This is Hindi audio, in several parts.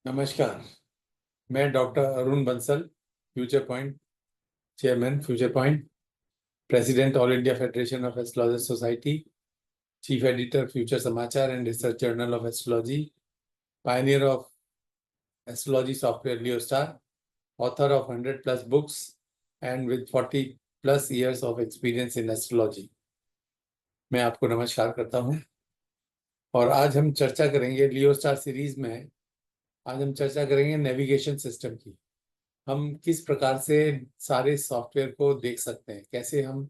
नमस्कार। मैं doctor Arun Bansal, Future Point chairman, Future Point, president All India Federation of Astrologers Society, chief editor Future Samachar and research journal of astrology, pioneer of astrology software Leo Star, author of 100+ books and with 40+ years of experience in astrology. मैं आपको नमस्कार करता हूँ और आज हम चर्चा करेंगे लियो स्टार सीरीज में। आज हम चर्चा करेंगे नेविगेशन सिस्टम की। हम किस प्रकार से सारे सॉफ्टवेयर को देख सकते हैं, कैसे हम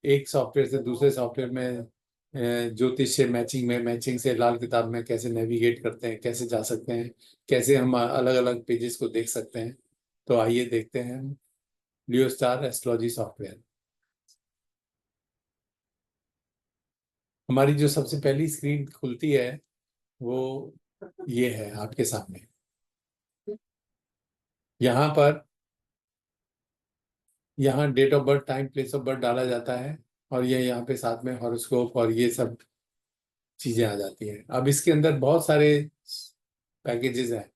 एक सॉफ्टवेयर से दूसरे सॉफ्टवेयर में ज्योतिष से मैचिंग में, मैचिंग से लाल किताब में कैसे नेविगेट करते हैं, कैसे जा सकते हैं, कैसे हम अलग अलग पेजेस को देख सकते हैं। तो आइए देखते हैं हम लियो स्टार एस्ट्रोलॉजी सॉफ्टवेयर। हमारी जो सबसे पहली स्क्रीन खुलती है वो ये है आपके सामने। यहाँ पर यहाँ date of birth, time, place of birth डाला जाता है और ये यहाँ पे साथ में हॉरोस्कोप और ये सब चीजें आ जाती हैं। अब इसके अंदर बहुत सारे पैकेजेस हैं,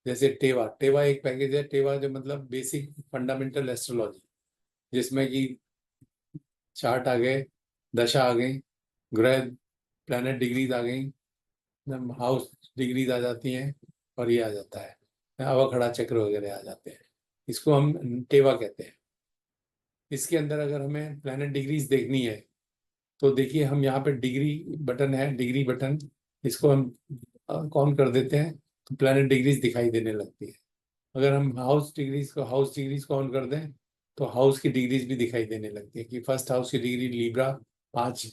जैसे टेवा। टेवा एक पैकेज है। टेवा जो मतलब बेसिक फंडामेंटल एस्ट्रोलॉजी, जिसमें कि चार्ट आ गए, दशा आ गई, ग्रह प्लैनेट डिग्रीज आ गई, हाउस डिग्रीज आ जाती हैं और ये आ जाता है अवखड़ा चक्र वगैरह आ जाते हैं। इसको हम टेवा कहते हैं। इसके अंदर अगर हमें प्लैनेट डिग्रीज देखनी है तो देखिए, हम यहाँ पे डिग्री बटन है, डिग्री बटन, इसको हम ऑन कर देते हैं तो प्लैनेट डिग्रीज दिखाई देने लगती है। अगर हम हाउस डिग्रीज को ऑन कर दें तो हाउस की डिग्रीज भी दिखाई देने लगती है कि फर्स्ट हाउस की degree Libra 5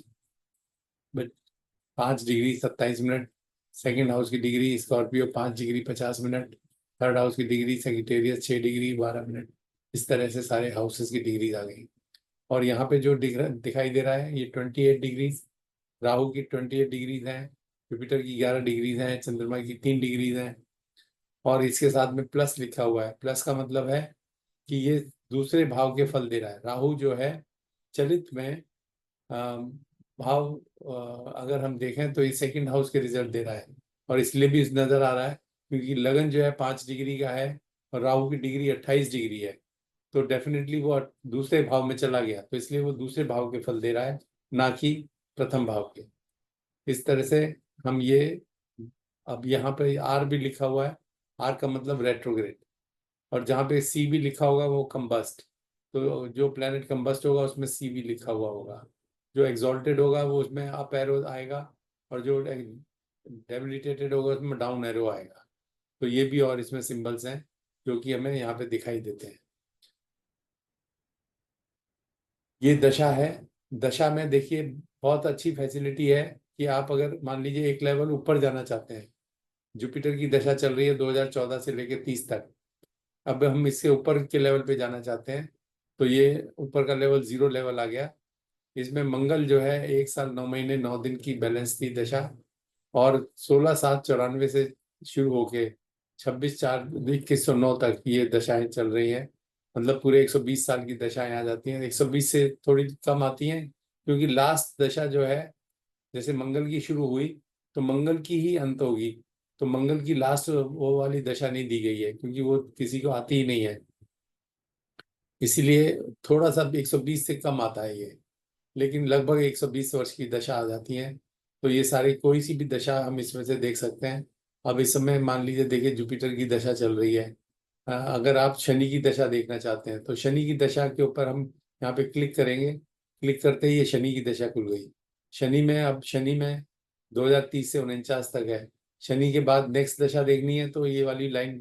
degree 27 minute, second house की degree Scorpio 5 degree 50 minute, third house की डिग्री सेजिटेरियस 6 डिग्री 12 मिनट। इस तरह से सारे हाउसेस की डिग्रीज आ गई। और यहाँ पे जो दिखाई दे रहा है ये 28 डिग्रीज, राहु की 28 डिग्रीज हैं, जुपिटर की 11 डिग्रीज हैं, चंद्रमा की 3 डिग्रीज हैं। और इसके साथ में प्लस लिखा हुआ है। प्लस का मतलब है कि ये दूसरे भाव के फल दे रहा है। राहु जो है चलित में अम, भाव, अगर हम देखें तो ये सेकंड हाउस के रिजल्ट दे रहा है। और इसलिए भी नजर आ रहा है क्योंकि लगन जो है 5 डिग्री का है और राहु की डिग्री 28 डिग्री है। तो डेफिनेटली वो दूसरे भाव में चला गया, तो इसलिए वो दूसरे भाव के फल दे रहा है, ना कि प्रथम भाव के। इस तरह से हम ये, अब यहाँ पे आर भी लिखा हुआ है। आर का मतलब रेट्रोग्रेड। और जहाँ पे सी भी लिखा होगा वो कंबस्ट। तो जो प्लेनेट कंबस्ट होगा उसमें सी भी लिखा हुआ होगा। जो एग्जॉल्टेड होगा वो उसमें अप एरो आएगा और जो डेबिलिटेटेड होगा उसमें डाउन एरो आएगा। तो ये भी और इसमें सिंबल्स हैं जो कि हमें यहाँ पे दिखाई देते हैं। ये दशा है। दशा में देखिए बहुत अच्छी फैसिलिटी है कि आप अगर मान लीजिए एक लेवल ऊपर जाना चाहते हैं। जुपिटर की दशा चल रही है 2014 से लेकर 30 तक। अब हम इससे ऊपर के लेवल पे जाना चाहते हैं तो ये ऊपर का लेवल 0 लेवल आ गया। इसमें मंगल जो है 1 साल 9 महीने 9 दिन की बैलेंस थी दशा। और 16/7/94 से शुरू होके 26/4/2109 तक ये दशाएं चल रही हैं। मतलब पूरे 120 साल की दशाएं आ जाती हैं। 120 से थोड़ी कम आती हैं क्योंकि लास्ट दशा जो है, जैसे मंगल की शुरू हुई तो मंगल की ही अंत होगी। तो मंगल की लास्ट वो वाली दशा नहीं दी गई है क्योंकि वो किसी को आती ही नहीं है। इसीलिए थोड़ा सा 120 से कम आता है ये। लेकिन लगभग 120 वर्ष की दशा आ जाती है। तो ये सारी कोई सी भी दशा हम इसमें से देख सकते हैं। अब इस समय मान लीजिए, देखिए जुपिटर की दशा चल रही है। अगर आप शनि की दशा देखना चाहते हैं तो शनि की दशा के ऊपर हम यहाँ पे क्लिक करेंगे। क्लिक करते ही ये शनि की दशा खुल गई। शनि में 2030 से 49 तक है। शनि के बाद नेक्स्ट दशा देखनी है तो ये वाली लाइन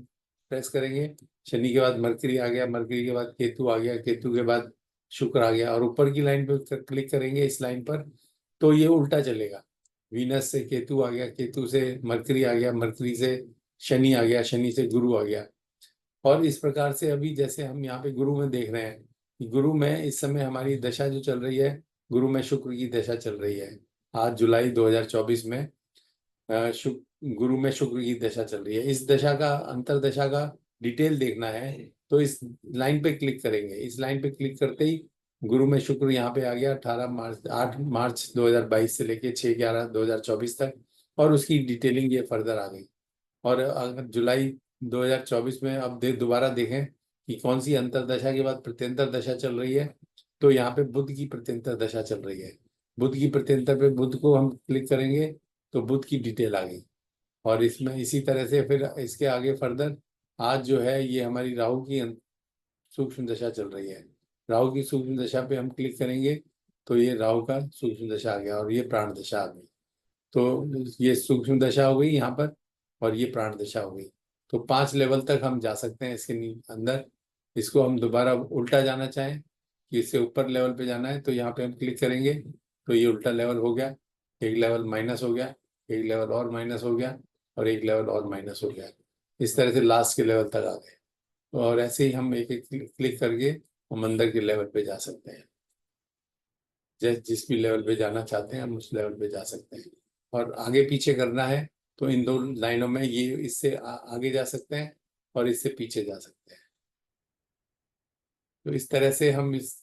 प्रेस करेंगे। शनि के बाद मरकरी आ गया, मरकरी के बाद केतु आ गया, केतु के बाद शुक्र आ गया और ऊपर की लाइन पे क्लिक करेंगे, इस लाइन पर, तो ये उल्टा चलेगा। वीनस से केतु आ गया, केतु से मरकरी आ गया, मरकरी से शनि आ गया, शनि से गुरु आ गया। और इस प्रकार से अभी जैसे हम यहाँ पे गुरु में देख रहे हैं कि गुरु में इस समय हमारी दशा जो चल रही है, गुरु में शुक्र की दशा चल रही है। आज जुलाई 2024 में शुक्र, गुरु में शुक्र की दशा चल रही है। इस दशा का, अंतर दशा का डिटेल देखना है तो इस लाइन पे क्लिक करेंगे। इस लाइन पे क्लिक करते ही गुरु में शुक्र यहाँ पे आ गया 8 मार्च 2022 से लेके 6/11/2024 तक। और उसकी डिटेलिंग ये फर्दर आ गई। और अगर जुलाई 2024 में अब दोबारा देखें कि कौन सी अंतरदशा के बाद प्रत्यंतर दशा चल रही है। तो यहाँ पे बुध की प्रत्यंतर दशा चल रही है। बुध की प्रत्यंतर पे बुध को हम क्लिक करेंगे तो बुध की डिटेल आ गई। और इसमें इसी तरह से फिर इसके आगे फर्दर आज जो है ये हमारी राहु की सूक्ष्म दशा चल रही है। राहु की सूक्ष्म दशा पे हम क्लिक करेंगे तो ये राहु का सूक्ष्म दशा आ गया और ये प्राण दशा आ गई। तो ये सूक्ष्म दशा हो गई यहाँ पर और ये प्राण दशा हो गई। तो 5 लेवल तक हम जा सकते हैं इसके अंदर। इसको हम दोबारा उल्टा जाना चाहें कि इससे ऊपर लेवल पे जाना है तो यहाँ पे हम क्लिक करेंगे तो ये उल्टा लेवल हो गया। एक लेवल माइनस हो गया, एक लेवल और माइनस हो गया और एक लेवल और माइनस हो गया। इस तरह से लास्ट के लेवल तक आ गए। और ऐसे ही हम एक एक क्लिक करके हम अंदर के लेवल पे जा सकते हैं। जिस भी लेवल पे जाना चाहते हैं हम उस लेवल पे जा सकते हैं। और आगे पीछे करना है तो इन दो लाइनों में ये इससे आगे जा सकते हैं और इससे पीछे जा सकते हैं। तो इस तरह से हम इस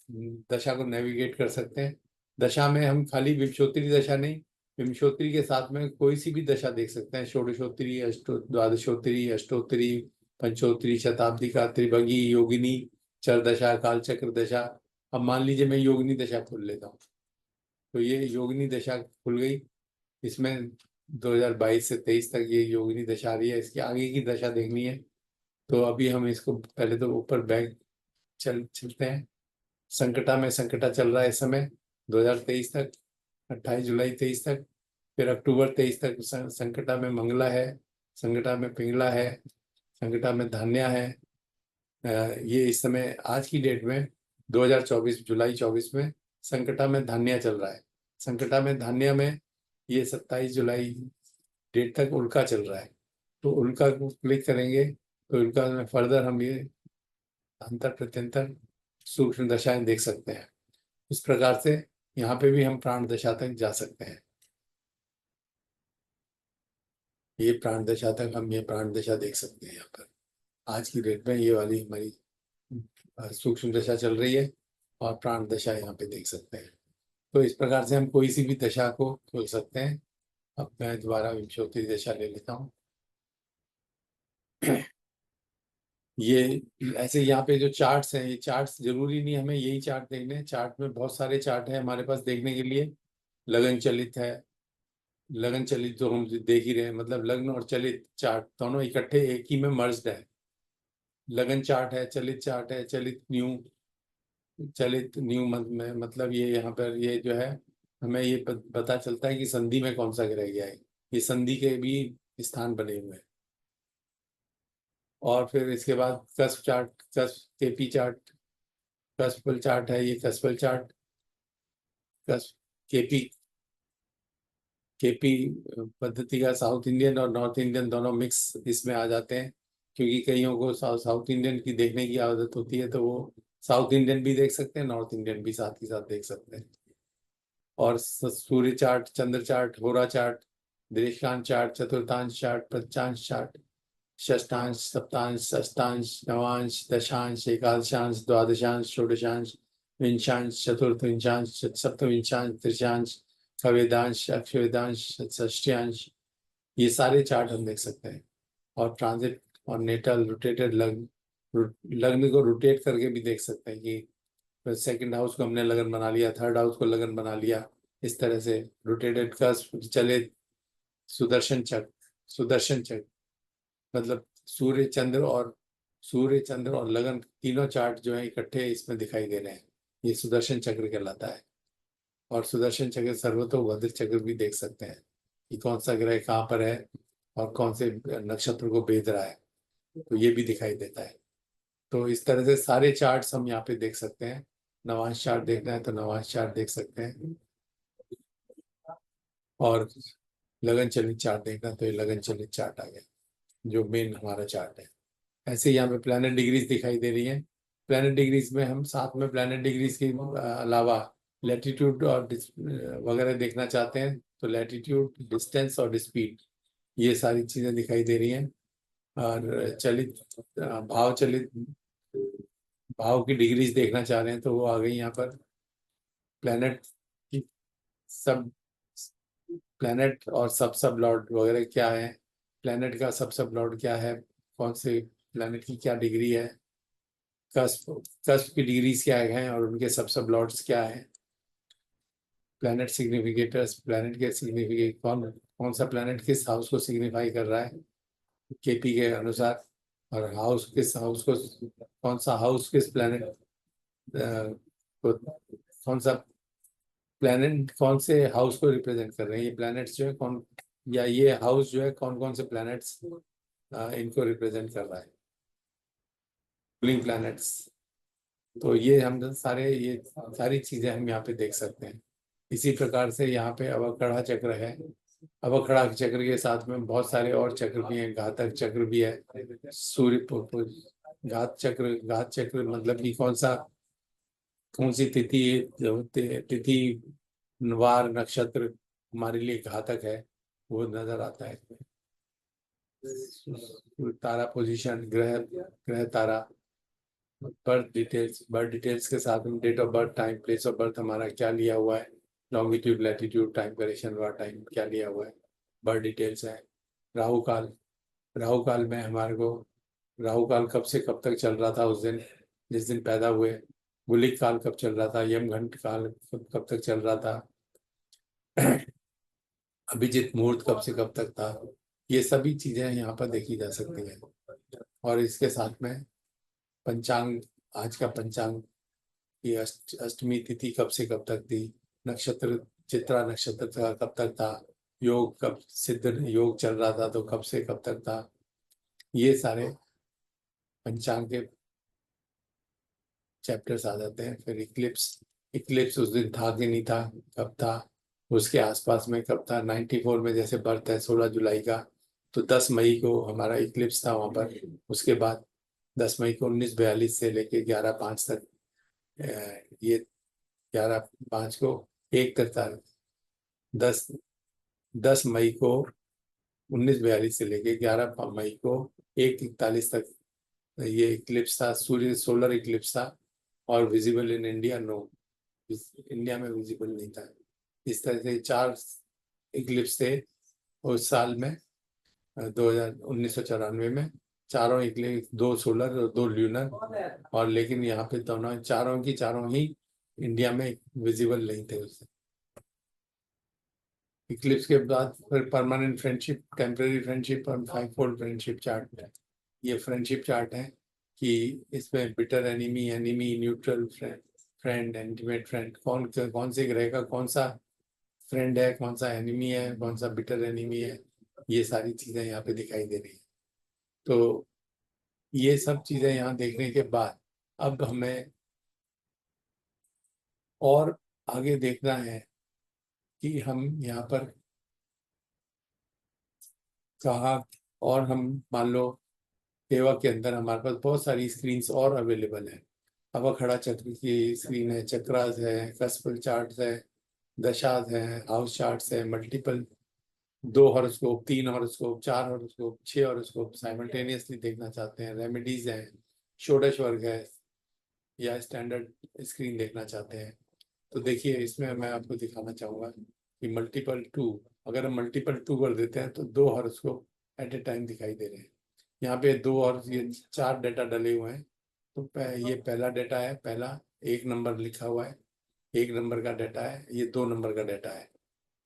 दशा को नेविगेट कर सकते हैं। दशा में हम खाली विंशोत्तरी दशा नहीं, विंशोत्तरी के साथ में कोई सी भी दशा देख सकते हैं। षोडशोत्तरी, द्वादशोत्तरी, अष्टोत्तरी, पंचोत्तरी, शताब्दी का, त्रिभंगी, योगिनी, चर दशा, कालचक्र दशा। अब मान लीजिए मैं योगिनी दशा खोल लेता हूँ तो ये योगिनी दशा खुल गई। इसमें 2022 से 23 तक ये योगिनी दशा आ रही है। इसकी आगे की दशा देखनी है तो अभी हम इसको पहले तो ऊपर बैक चलते हैं। संकटा में संकटा चल रहा है इस समय 2023 तक, 28 जुलाई 23 तक। फिर अक्टूबर 23 तक संकटा में मंगला है, संकटा में पिंगला है, संकटा में धान्या है। ये इस समय आज की डेट में 2024 जुलाई 24 में संकटा में धान्या चल रहा है। संकटा में धान्या में ये 27 जुलाई डेट तक उल्का चल रहा है। तो उल्का को क्लिक करेंगे तो उल्का में फर्दर हम ये अंतर प्रत्यंतर सूक्ष्म दशाएं देख सकते हैं। इस प्रकार से यहाँ पे भी हम प्राण दशा तक जा सकते हैं। ये प्राण दशा तक हम ये प्राण दशा देख सकते हैं। यहाँ पर आज की डेट में ये वाली हमारी सूक्ष्म दशा चल रही है और प्राण दशा यहाँ पे देख सकते हैं। तो इस प्रकार से हम कोई सी भी दशा को खोल सकते हैं। अब मैं दोबारा विंशोत्तरी दशा ले लेता हूँ। ये ऐसे यहाँ पे जो चार्ट्स हैं, ये चार्ट्स जरूरी नहीं हमें यही चार्ट देखने हैं। चार्ट में बहुत सारे चार्ट हैं हमारे पास देखने के लिए। लगन चलित है, लगन चलित जो हम देख ही रहे हैं, मतलब लग्न और चलित चार्ट दोनों इकट्ठे एक ही में मर्ज्ड है। लगन चार्ट है, चलित चार्ट है, चलित न्यू, चलित न्यू में मतलब ये यहाँ पर ये जो है हमें ये पता चलता है कि संधि में कौन सा ग्रह गया है। ये संधि के भी स्थान बने हुए हैं। और फिर इसके बाद cusp chart, cusp KP chart, कस्पल chart है ये, कस्पल चार्ट, कस्प केपी, केपी पद्धति का साउथ इंडियन और नॉर्थ इंडियन दोनों मिक्स इसमें आ जाते हैं। क्योंकि कईयों को साउथ इंडियन की देखने की आदत होती है तो वो साउथ इंडियन भी देख सकते हैं, नॉर्थ इंडियन भी साथ ही साथ देख सकते हैं। और सूर्य चार्ट, चंद्र चार्ट, होरा चार्ट, देशांश चार्ट, चतुर्थांश चार्ट, पंचांश चार्ट, षष्ठांश, सप्तांश, अष्टांश, नवांश, दशांश, एकादशांश, द्वादशांश, षोडशांश, विंशांश, चतुर्थविंशांश, सप्तविंशांश, त्रिशांश, खवेदांश, अक्षवेदांश, षष्ट्यांश, ये सारे चार्ट हम देख सकते हैं। और ट्रांजिट और नेटल, रोटेटेड लग्न, लग्न को रोटेट करके भी देख सकते हैं कि सेकंड हाउस को हमने लगन बना लिया, थर्ड हाउस को लगन बना लिया। इस तरह से रोटेटेड का चले। सुदर्शन चक्र, सुदर्शन चक्र मतलब सूर्य चंद्र और लगन तीनों चार्ट जो है इकट्ठे इसमें दिखाई दे रहे हैं। ये सुदर्शन चक्र कहलाता है। और सुदर्शन चक्र सर्वतोभद्र चक्र भी देख सकते हैं कि कौन सा ग्रह कहाँ पर है और कौन से नक्षत्र को भेद रहा है, तो ये भी दिखाई देता है। तो इस तरह से सारे चार्ट्स हम यहाँ पे देख सकते हैं। नवांश चार्ट देखना है तो नवांश चार्ट देख सकते हैं। और लगन चलित चार्ट देखना है तो ये लगन चलित चार्ट आ गया जो मेन हमारा चार्ट है। ऐसे ही यहाँ पे प्लैनेट डिग्रीज दिखाई दे रही हैं। प्लैनेट डिग्रीज में हम साथ में प्लैनेट डिग्रीज के अलावा लैटिट्यूड और वगैरह देखना चाहते हैं तो लैटिट्यूड, डिस्टेंस और स्पीड, ये सारी चीज़ें दिखाई दे रही हैं। और चलित भाव चलित भाव की डिग्रीज देखना चाह रहे हैं तो वो आ गई यहाँ पर। प्लैनेट की सब प्लैनेट और सब सब लॉर्ड वगैरह क्या है, प्लैनेट का सब सब लॉर्ड क्या है, कौन से प्लैनेट की क्या डिग्री है, कस्प कस्प की डिग्रीज क्या हैं और उनके सब सब लॉर्ड्स क्या है, प्लैनेट सिग्निफिकेटर्स, प्लैनेट के सिग्निफिकेट कौन कौन सा प्लैनेट किस हाउस को सिग्निफाई कर रहा है केपी के अनुसार, और हाउस किस हाउस को, कौन सा हाउस किस प्लैनेट को, कौन सा प्लैनेट कौन से हाउस को रिप्रेजेंट कर रहे हैं, ये प्लैनेट्स जो है कौन, या ये हाउस जो है कौन कौन से प्लैनेट्स इनको रिप्रेजेंट कर रहा है, रूलिंग प्लैनेट्स। तो ये हम सारे ये सारी चीजें हम यहाँ पे देख सकते हैं। इसी प्रकार से यहाँ पे अवकड़ा चक्र है, अवकड़ा चक्र के साथ में बहुत सारे और चक्र भी हैं, घातक चक्र भी है, घात चक्र मतलब कि कौन सी तिथि, तिथि वार नक्षत्र हमारे लिए घातक है वो नजर आता है। तारा पोजीशन, ग्रह ग्रह तारा, बर्थ डिटेल्स के साथ में date of birth, time, place of birth हमारा क्या लिया हुआ है, longitude latitude, time variation war time क्या लिया हुआ है, बर्थ डिटेल्स है। राहु काल, राहु काल में हमारे को राहु काल कब से कब तक चल रहा था उस दिन जिस दिन पैदा हुए, गुलिक काल कब चल रहा था, यमघंट काल कब तक चल रहा था, अभिजीत मुहूर्त कब से कब तक था, ये सभी चीजें यहाँ पर देखी जा सकती हैं। और इसके साथ में पंचांग, आज का पंचांग, ये अष्टमी तिथि कब से कब तक थी, नक्षत्र चित्रा नक्षत्र का कब तक था, योग कब सिद्ध योग चल रहा था तो कब से कब तक था, ये सारे पंचांग के चैप्टर्स आ जाते हैं। फिर इक्लिप्स, इक्लिप्स उस दिन था कि नहीं था, कब था, उसके आसपास में कब था, 94 में जैसे बर्थ है 16 जुलाई का, तो 10 मई को हमारा इक्लिप्स था वहाँ पर। उसके बाद 10 मई को 1942 से लेके 11/5 तक, ये 11/5 को एक तक था, 10 10 मई को 1942 से लेके 11 मई को 1:41 तक ये इक्लिप्स था, सूर्य सोलर इक्लिप्स था। और visible in India, no, India में विजिबल नहीं था। इस तरह से 4 इक्लिप्स थे उस साल में, 1994 में, चारों इक्लिप्स, 2 सोलर और 2 ल्यूनर, और लेकिन यहाँ पे दोनों चारों की चारों ही इंडिया में विजिबल नहीं थे उससे। इक्लिप्स के बाद फिर परमानेंट फ्रेंडशिप, टेम्पररी फ्रेंडशिप और 5-fold फ्रेंडशिप चार्ट है। ये फ्रेंडशिप चार्ट है कि इसमें bitter enemy, enemy, neutral friend, friend, intimate friend, कौन से ग्रह का कौन सा फ्रेंड है, कौन सा एनिमी है, कौन सा बिटर एनिमी है, ये सारी चीजें यहाँ पे दिखाई दे रही है। तो ये सब चीजें यहाँ देखने के बाद अब हमें और आगे देखना है कि हम यहाँ पर कहाँ, और हम मान लो सेवा के अंदर हमारे पास बहुत सारी स्क्रीन्स और अवेलेबल है। अवखड़ा चक्र की स्क्रीन है, चक्रास है, कस्पल चार्ट्स है, दशास है, हाउस चार्ट्स है, multiple 2 horoscope, 3 horoscope, 4 horoscope, 6 horoscope simultaneously देखना चाहते हैं, रेमेडीज हैं, षोडश वर्ग है, या स्टैंडर्ड स्क्रीन देखना चाहते हैं। तो देखिए इसमें मैं आपको दिखाना चाहूँगा कि मल्टीपल 2, अगर हम मल्टीपल 2 कर देते हैं तो 2 हॉरोस्कोप एट ए टाइम दिखाई दे रहे हैं। यहाँ पे 2 और ये 4 डेटा डले हुए हैं। तो ये पहला डेटा है, पहला 1 नंबर लिखा हुआ है, 1 नंबर का डाटा है, ये 2 नंबर का डाटा है,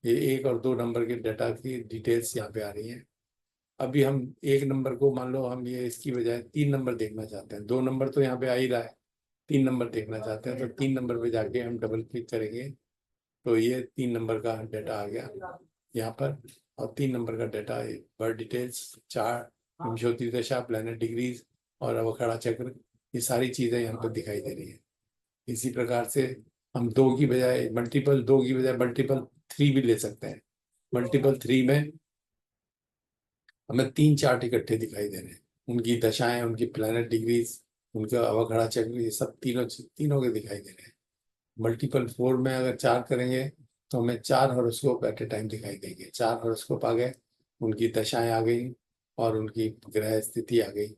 ये 1 और 2 नंबर के डाटा की डिटेल्स यहाँ पे आ रही हैं। अभी हम 1 नंबर को मान लो हम ये इसकी बजाय 3 नंबर देखना चाहते हैं, 2 नंबर तो यहाँ पे आ ही रहा है, 3 नंबर देखना चाहते हैं, तो 3 नंबर पे जाके हम डबल क्लिक करेंगे तो ये 3 नंबर का डाटा आ गया यहाँ पर। और 3 नंबर का डाटा, बर्थ डिटेल्स, चार विंशोत्ति दशा, प्लैनेट डिग्रीज और अवखड़ा चक्र, ये सारी चीजें यहाँ पर दिखाई दे रही है। इसी प्रकार से हम 2 की बजाय मल्टीपल 2 की बजाय मल्टीपल 3 भी ले सकते हैं। मल्टीपल 3 में हमें 3 चार्ट इकट्ठे दिखाई दे रहे हैं, उनकी दशाएं, उनकी प्लैनेट डिग्रीज, उनका अवखड़ा चक्र, ये सब तीनों तीनों के दिखाई दे रहे हैं। मल्टीपल 4 में अगर 4 करेंगे तो हमें 4 हॉरोस्कोप एट ए टाइम दिखाई देंगे, 4 हॉरोस्कोप आ गए, उनकी दशाएं आ गई और उनकी ग्रह स्थिति आ गई,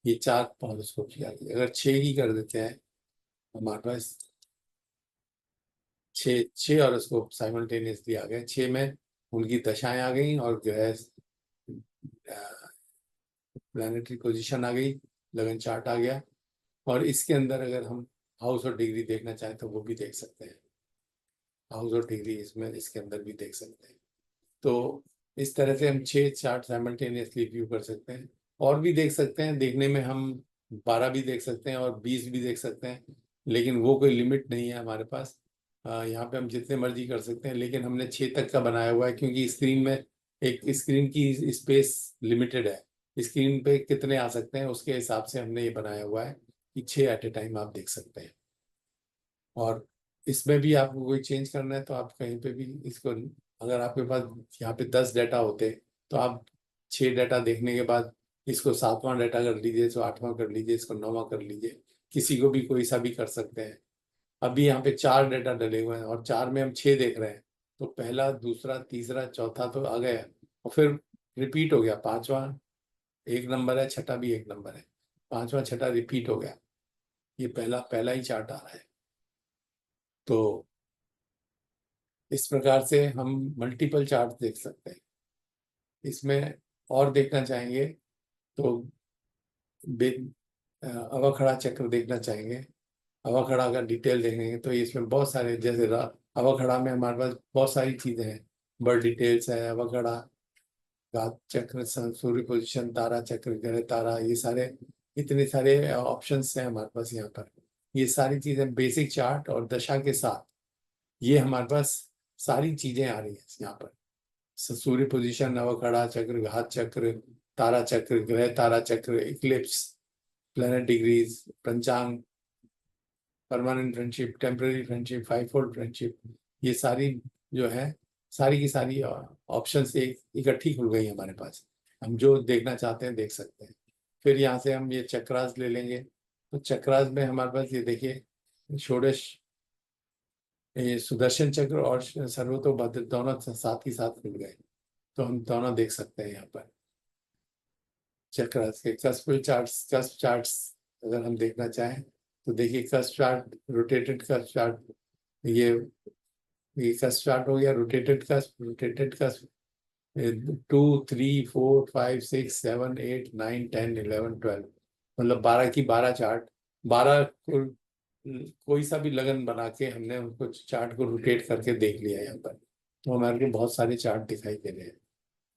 ये 4 हॉरोस्कोप की आ गई। अगर 6 की कर देते हैं, हमारे पास 6 हॉरोस्कोप साइमल्टेनियसली आ गए, 6 में उनकी दशाएं आ गई और ग्रह प्लानिटरी पोजीशन आ गई, लगन चार्ट आ गया। और इसके अंदर अगर हम हाउस और डिग्री देखना चाहें तो वो भी देख सकते हैं, हाउस और डिग्री इसमें इसके अंदर भी देख सकते हैं। तो इस तरह से हम 6 चार्ट साइमल्टेनियसली व्यू कर सकते हैं। और भी देख सकते हैं, देखने में हम 12 भी देख सकते हैं और 20 भी देख सकते हैं, लेकिन वो कोई लिमिट नहीं है हमारे पास। यहाँ पे हम जितने मर्जी कर सकते हैं, लेकिन हमने 6 तक का बनाया हुआ है क्योंकि स्क्रीन में एक स्क्रीन की स्पेस लिमिटेड है। स्क्रीन पे कितने आ सकते हैं उसके हिसाब से हमने ये बनाया हुआ है कि 6 एट ए टाइम आप देख सकते हैं। और इसमें भी आपको कोई चेंज करना है तो आप कहीं पे भी इसको, अगर आपके पास यहाँ पे 10 डाटा होते तो आप 6 डाटा देखने के बाद इसको 7वां डाटा कर लीजिए, इसको 8वां कर लीजिए, इसको 9वां कर लीजिए, किसी को भी कोई सा भी कर सकते हैं। अभी यहाँ पे 4 डाटा डले हुए हैं और 4 में हम 6 देख रहे हैं, तो पहला, दूसरा, तीसरा, चौथा तो आ गया और फिर रिपीट हो गया। 5वां एक नंबर है, छठा भी एक नंबर है, 5वां छठा रिपीट हो गया। ये पहला पहला ही चार्ट आ रहा है। तो इस प्रकार से हम मल्टीपल चार्ट देख सकते हैं। इसमें और देखना चाहेंगे तो अवखड़ा चक्र देखना चाहेंगे। अवखड़ा का डिटेल देखेंगे तो इसमें बहुत सारे, जैसे अवखड़ा में हमारे पास बहुत सारी चीजें हैं। बर्ड डिटेल्स है, अवखड़ा, घात चक्र, सूर्य पोजीशन, तारा चक्र, ग्रह तारा, ये सारे इतने सारे ऑप्शंस हैं हमारे पास यहाँ पर। ये सारी चीजें बेसिक चार्ट और दशा के साथ ये हमारे पास सारी चीजें आ रही हैं यहाँ पर। सूर्य पोजीशन, नवखड़ा चक्र, घात चक्र, तारा चक्र, ग्रह तारा चक्र, इक्लिप्स, प्लैनेट डिग्रीज, पंचांग, permanent friendship, temporary friendship, five fold friendship, ये सारी जो है, सारी की सारी ऑप्शंस एक इकट्ठी खुल गई हमारे पास। हम जो देखना चाहते हैं देख सकते हैं। फिर यहाँ से हम ये चक्रास ले लेंगे, तो चक्रास में हमारे पास ये देखिए, षोडश, ये सुदर्शन चक्र और सर्वतोभद्र दोनों साथ ही साथ खुल गए, तो हम दोनों देख सकते हैं यहाँ पर। चक्र के कस्प चार्ट्स, कस्प चार्ट्स अगर हम देखना चाहें तो देखिए, cusp chart, rotated cusp chart, ये ये कस्प चार्ट हो गया, रोटेटेड कस्प, रोटेटेड कस्प, 2, 3, 4, 5, 6, 7, 8, 9, 10, 11, 12, मतलब 12 की 12 चार्ट, 12 कोई सा भी लगन बना के हमने उनको चार्ट को रोटेट करके देख लिया यहाँ पर, तो हमारे को बहुत सारे चार्ट दिखाई दे रहे हैं।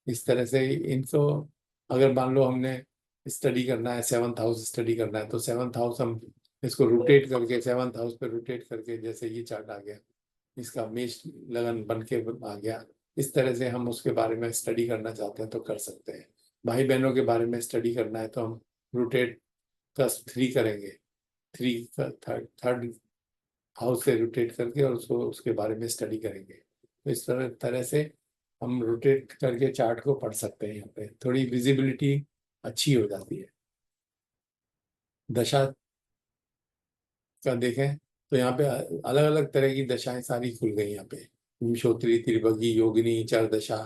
इस तरह से इनको, अगर मान लो हमने स्टडी करना है, 7th हाउस स्टडी करना है, तो 7th हाउस हम इसको रोटेट करके, 7th हाउस पे रोटेट करके, जैसे ये चार्ट आ गया, इसका मेष लगन बन के आ गया। इस तरह से हम उसके बारे में स्टडी करना चाहते हैं तो कर सकते हैं। भाई बहनों के बारे में स्टडी करना है तो हम रोटेट प्लस 3 करेंगे, थ्री, थर्ड थर्ड हाउस से रोटेट करके और उसको उसके बारे में स्टडी करेंगे। तो इस तरह तरह से हम रोटेट करके चार्ट को पढ़ सकते हैं। यहाँ पे थोड़ी विजिबिलिटी अच्छी हो जाती है। दशा का देखें तो यहाँ पे अलग अलग तरह की दशाएं सारी खुल गई यहाँ पे। विंशोत्तरी, त्रिभगी, योगिनी, चर दशा,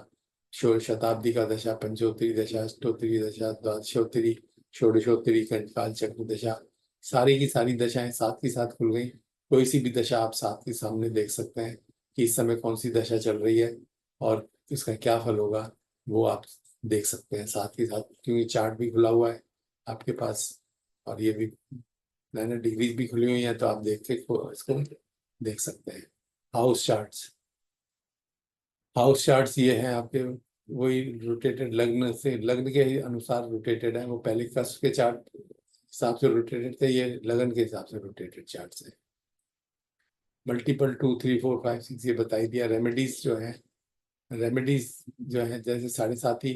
शताब्दी का दशा, पंचोत्तरी दशा, अष्टोत्तरी दशा, द्वादशोत्तरी, षोडशोत्तरी, काल चक्र दशा, सारी की सारी दशाएं साथ ही साथ खुल गई। कोई सी भी दशा आप साथ के सामने देख सकते हैं कि इस समय कौन सी दशा चल रही है और इसका क्या फल होगा, वो आप देख सकते हैं साथ ही साथ, क्योंकि चार्ट भी खुला हुआ है आपके पास और ये भी मैंने डिग्रीज भी खुली हुई है, तो आप देख के इसको देख सकते हैं। हाउस चार्ट्स, हाउस चार्ट्स ये हैं आपके, वही रोटेटेड, लग्न से, लग्न के अनुसार रोटेटेड है। वो पहले कस्प के चार्ट हिसाब से रोटेटेड थे, ये लगन के हिसाब से रोटेटेड चार्ट्स है। मल्टीपल 2, 3, 4, 5, 6 ये बताई दिया। रेमेडीज जो है, रेमेडीज जो है, जैसे साढ़े साथी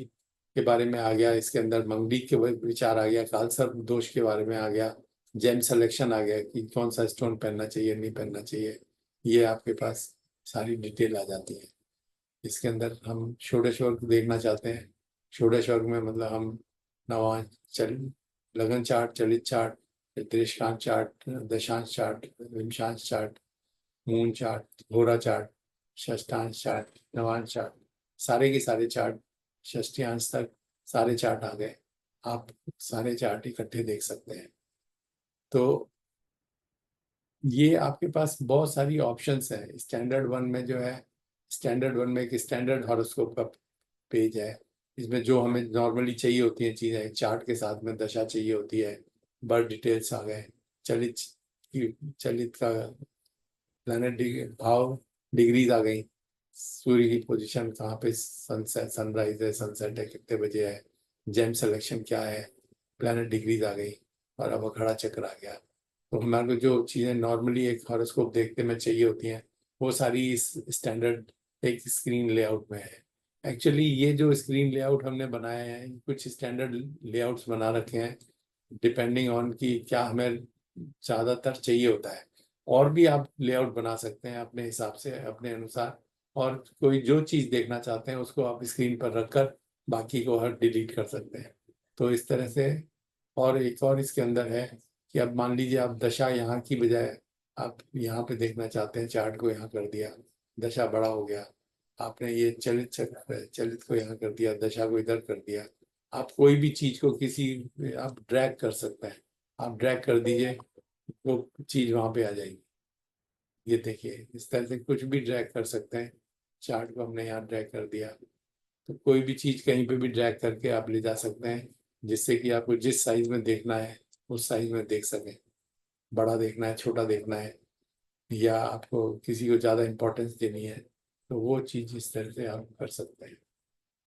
के बारे में आ गया, इसके अंदर मंगली के विचार आ गया, कालसर्प दोष के बारे में आ गया, जेम सिलेक्शन आ गया कि कौन सा स्टोन पहनना चाहिए, नहीं पहनना चाहिए, ये आपके पास सारी डिटेल आ जाती है। इसके अंदर हम षोडश वर्ग देखना चाहते हैं, षोडश वर्ग में मतलब हम नवा, चल, लगन चार्ट, चलित चार्ट, त्रिशकांत चार्ट, दशांश चार्ट, विंशांश चार्ट, मून चार्ट, घोड़ा चार्ट, षष्ठांश चार्ट, नवांश चार्ट, सारे के सारे चार्ट, षष्ठ्यांश तक सारे चार्ट आ गए। आप सारे चार्ट इकट्ठे देख सकते हैं। तो ये आपके पास बहुत सारी ऑप्शंस है। स्टैंडर्ड वन में जो है, स्टैंडर्ड वन में एक स्टैंडर्ड हॉरोस्कोप का पेज है, इसमें जो हमें नॉर्मली चाहिए होती हैं चीज़ें, चार्ट के साथ में दशा चाहिए होती है, बर्ड डिटेल्स आ गए, चलित चलित का प्लैनेट भाव डिग्रीज आ गई, सूर्य की पोजीशन कहाँ पे, सनसेट सनराइज है, सनसेट है, कितने बजे है, जेम सिलेक्शन क्या है, प्लैनेट डिग्रीज आ गई, और अब अखड़ा चक्र आ गया। तो हमारे को जो चीज़ें नॉर्मली एक हॉरोस्कोप देखते में चाहिए होती हैं, वो सारी इस स्टैंडर्ड एक स्क्रीन लेआउट में है। एक्चुअली ये जो स्क्रीन लेआउट हमने बनाए हैं, कुछ स्टैंडर्ड लेआउट्स बना रखे हैं डिपेंडिंग ऑन कि क्या हमें ज़्यादातर चाहिए होता है। और भी आप लेआउट बना सकते हैं अपने हिसाब से, अपने अनुसार, और कोई जो चीज़ देखना चाहते हैं उसको आप स्क्रीन पर रखकर बाकी को हर डिलीट कर सकते हैं। तो इस तरह से। और एक और इसके अंदर है कि अब मान लीजिए आप दशा यहाँ की बजाय आप यहाँ पे देखना चाहते हैं, चार्ट को यहाँ कर दिया, दशा बड़ा हो गया, आपने ये चलित चक्र चलित को यहाँ कर दिया, दशा को इधर कर दिया। आप कोई भी चीज को किसी आप ड्रैग कर सकते हैं, आप ड्रैग कर दीजिए, वो चीज वहां पे आ जाएगी। ये देखिए इस तरह से कुछ भी ड्रैग कर सकते हैं। चार्ट को हमने यहाँ ड्रैग कर दिया, तो कोई भी चीज कहीं पे भी ड्रैग करके आप ले जा सकते हैं, जिससे कि आपको जिस साइज में देखना है उस साइज में देख सकें। बड़ा देखना है, छोटा देखना है, या आपको किसी को ज़्यादा इम्पोर्टेंस देनी है, तो वो चीज़ इस तरह से आप कर सकते हैं।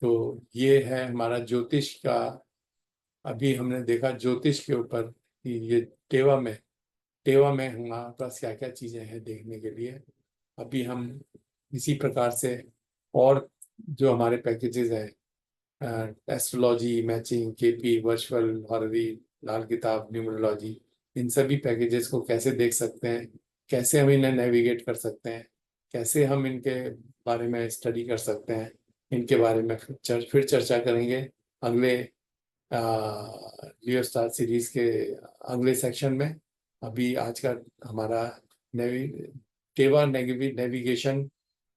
तो ये है हमारा ज्योतिष का। अभी हमने देखा ज्योतिष के ऊपर कि ये टेवा में हमारे पास क्या क्या चीज़ें हैं देखने के लिए। अभी हम इसी प्रकार से और जो हमारे पैकेजेस हैं, astrology, matching, KP, virtual horary, लाल किताब, न्यूमरोलॉजी, इन सभी पैकेजेस को कैसे देख सकते हैं, कैसे हम इन्हें नेविगेट कर सकते हैं, कैसे हम इनके बारे में स्टडी कर सकते हैं, इनके बारे में फिर चर्चा करेंगे अगले लियो स्टार सीरीज के अगले सेक्शन में। अभी आज का हमारा नेवी टेवा नेविगेशन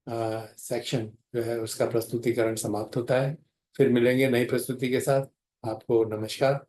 सेक्शन जो है उसका प्रस्तुतिकरण समाप्त होता है। फिर मिलेंगे नई प्रस्तुति के साथ। आपको नमस्कार।